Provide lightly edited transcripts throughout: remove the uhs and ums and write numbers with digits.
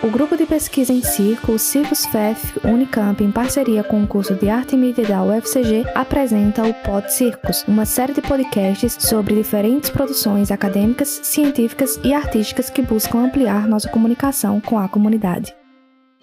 O grupo de pesquisa em circo, o Circos FEF Unicamp, em parceria com o curso de Arte e Mídia da UFCG, apresenta o Pod Circos, uma série de podcasts sobre diferentes produções acadêmicas, científicas e artísticas que buscam ampliar nossa comunicação com a comunidade.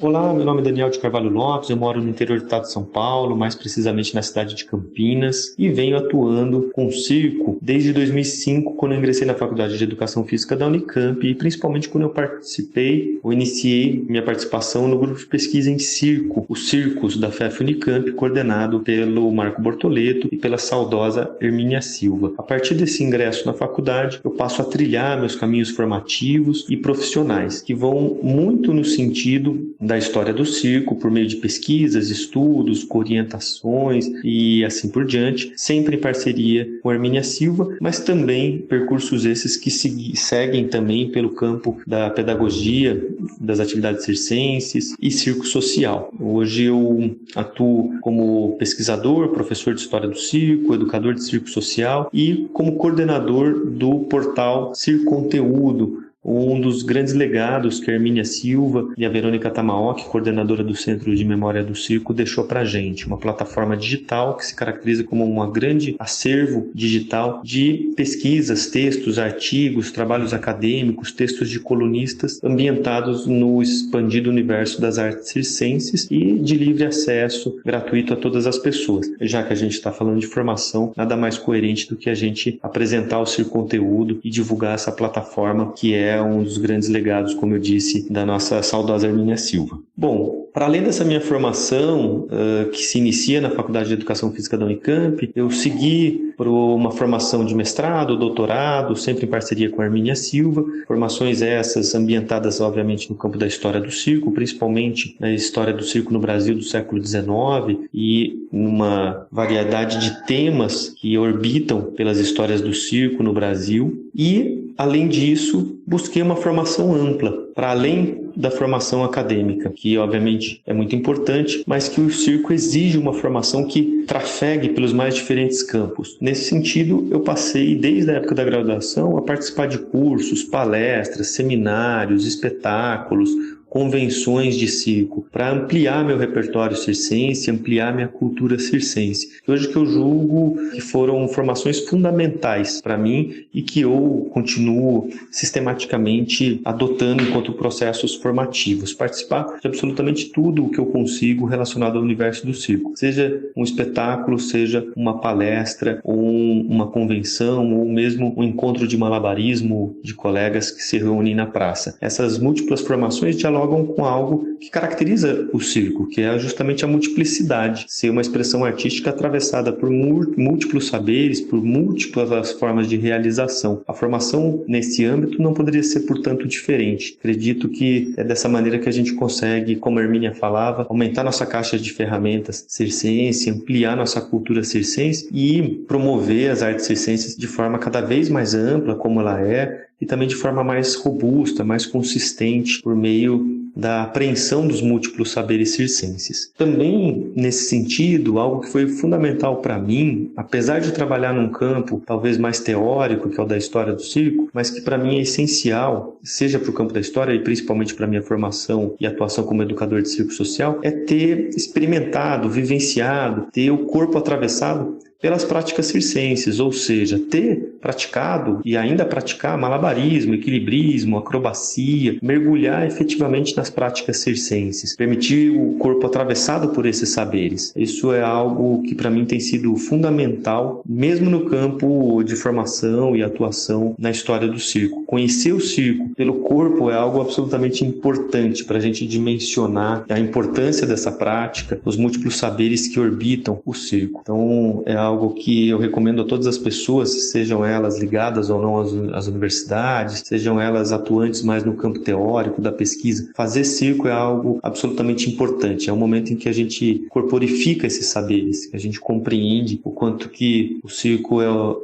Olá, meu nome é Daniel de Carvalho Lopes, eu moro no interior do estado de São Paulo, mais precisamente na cidade de Campinas, e venho atuando com circo desde 2005, quando eu ingressei na Faculdade de Educação Física da Unicamp, e principalmente quando eu iniciei minha participação no grupo de pesquisa em circo, os Circos da FEF Unicamp, coordenado pelo Marco Bortoleto e pela saudosa Hermínia Silva. A partir desse ingresso na faculdade, eu passo a trilhar meus caminhos formativos e profissionais, que vão muito no sentido da história do circo, por meio de pesquisas, estudos, orientações e assim por diante, sempre em parceria com a Hermínia Silva, mas também percursos esses que seguem também pelo campo da pedagogia, das atividades circenses e circo social. Hoje eu atuo como pesquisador, professor de história do circo, educador de circo social e como coordenador do portal Circo Conteúdo, um dos grandes legados que a Hermínia Silva e a Verônica Tamaoki, coordenadora do Centro de Memória do Circo, deixou para a gente. Uma plataforma digital que se caracteriza como um grande acervo digital de pesquisas, textos, artigos, trabalhos acadêmicos, textos de colunistas ambientados no expandido universo das artes circenses e de livre acesso gratuito a todas as pessoas. Já que a gente está falando de formação, nada mais coerente do que a gente apresentar o Circo Conteúdo e divulgar essa plataforma que é um dos grandes legados, como eu disse, da nossa saudosa Hermínia Silva. Bom, para além dessa minha formação, que se inicia na Faculdade de Educação Física da Unicamp, eu segui por uma formação de mestrado, doutorado, sempre em parceria com a Hermínia Silva, formações essas ambientadas, obviamente, no campo da história do circo, principalmente na história do circo no Brasil do século XIX e numa variedade de temas que orbitam pelas histórias do circo no Brasil. E, além disso, busquei uma formação ampla, para além da formação acadêmica, que obviamente é muito importante, mas que o circo exige uma formação que trafegue pelos mais diferentes campos. Nesse sentido, eu passei, desde a época da graduação, a participar de cursos, palestras, seminários, espetáculos, convenções de circo, para ampliar meu repertório circense, ampliar minha cultura circense. Hoje que eu julgo que foram formações fundamentais para mim e que eu continuo sistematicamente adotando enquanto processos formativos. Participar de absolutamente tudo o que eu consigo relacionado ao universo do circo. Seja um espetáculo, seja uma palestra, ou uma convenção, ou mesmo um encontro de malabarismo de colegas que se reúnem na praça. Essas múltiplas formações dialogam com algo que caracteriza o circo, que é justamente a multiplicidade, ser uma expressão artística atravessada por múltiplos saberes, por múltiplas formas de realização. A formação nesse âmbito não poderia ser, portanto, diferente. Acredito que é dessa maneira que a gente consegue, como a Hermínia falava, aumentar nossa caixa de ferramentas circense, ampliar nossa cultura circense e promover as artes circenses de forma cada vez mais ampla, como ela é, e também de forma mais robusta, mais consistente, por meio da apreensão dos múltiplos saberes circenses. Também, nesse sentido, algo que foi fundamental para mim, apesar de trabalhar num campo talvez mais teórico, que é o da história do circo, mas que para mim é essencial, seja para o campo da história e principalmente para a minha formação e atuação como educador de circo social, é ter experimentado, vivenciado, ter o corpo atravessado pelas práticas circenses, ou seja, ter praticado e ainda praticar malabarismo, equilibrismo, acrobacia, mergulhar efetivamente nas práticas circenses, permitir o corpo atravessado por esses saberes. Isso é algo que para mim tem sido fundamental, mesmo no campo de formação e atuação na história do circo. Conhecer o circo pelo corpo é algo absolutamente importante para a gente dimensionar a importância dessa prática, os múltiplos saberes que orbitam o circo. Então, é algo que eu recomendo a todas as pessoas, sejam elas ligadas ou não às universidades, sejam elas atuantes mais no campo teórico da pesquisa. Fazer circo é algo absolutamente importante. É um momento em que a gente corporifica esses saberes, que a gente compreende o quanto que o circo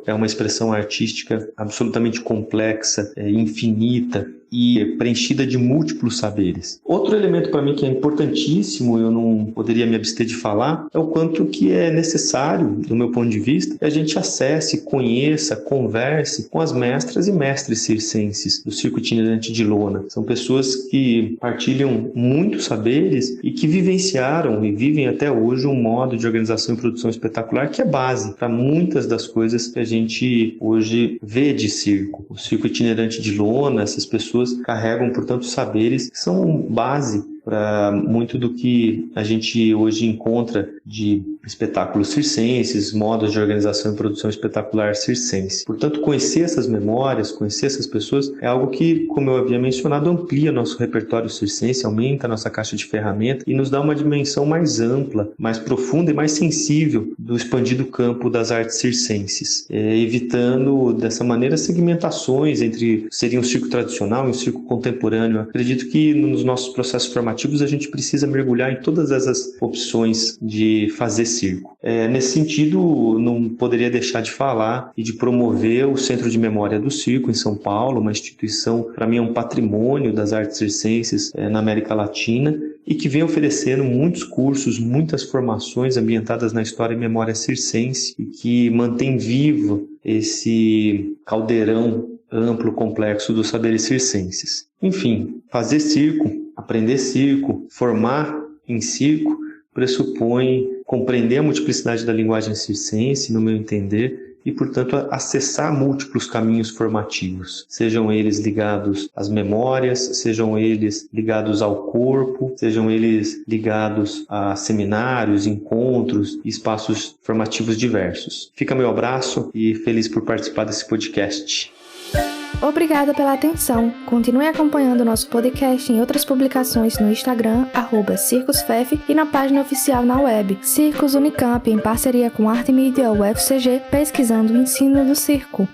é uma expressão artística absolutamente complexa, infinita, e preenchida de múltiplos saberes. Outro elemento para mim que é importantíssimo, eu não poderia me abster de falar, é o quanto que é necessário, do meu ponto de vista, que a gente acesse, conheça, converse com as mestras e mestres circenses do Circo Itinerante de Lona. São pessoas que partilham muitos saberes e que vivenciaram e vivem até hoje um modo de organização e produção espetacular que é base para muitas das coisas que a gente hoje vê de circo. O Circo Itinerante de Lona, essas pessoas carregam, portanto, saberes que são base para muito do que a gente hoje encontra de espetáculos circenses, modos de organização e produção espetacular circense. Portanto, conhecer essas memórias, conhecer essas pessoas é algo que, como eu havia mencionado, amplia nosso repertório circense, aumenta a nossa caixa de ferramentas e nos dá uma dimensão mais ampla, mais profunda e mais sensível do expandido campo das artes circenses, evitando dessa maneira segmentações entre seria um circo tradicional e um circo contemporâneo. Eu acredito que nos nossos processos formativos a gente precisa mergulhar em todas essas opções de fazer circo. Nesse sentido, não poderia deixar de falar e de promover o Centro de Memória do Circo em São Paulo, uma instituição, para mim, é um patrimônio das artes circenses na América Latina e que vem oferecendo muitos cursos, muitas formações ambientadas na história e memória circense e que mantém vivo esse caldeirão amplo, complexo dos saberes circenses. Enfim, fazer circo, aprender circo, formar em circo, pressupõe compreender a multiplicidade da linguagem circense, no meu entender, e, portanto, acessar múltiplos caminhos formativos, sejam eles ligados às memórias, sejam eles ligados ao corpo, sejam eles ligados a seminários, encontros e espaços formativos diversos. Fica meu abraço e feliz por participar desse podcast. Obrigada pela atenção. Continue acompanhando o nosso podcast em outras publicações no Instagram, @circusfef, e na página oficial na web, Circos Unicamp, em parceria com Arte Mídia UFCG, pesquisando o ensino do circo.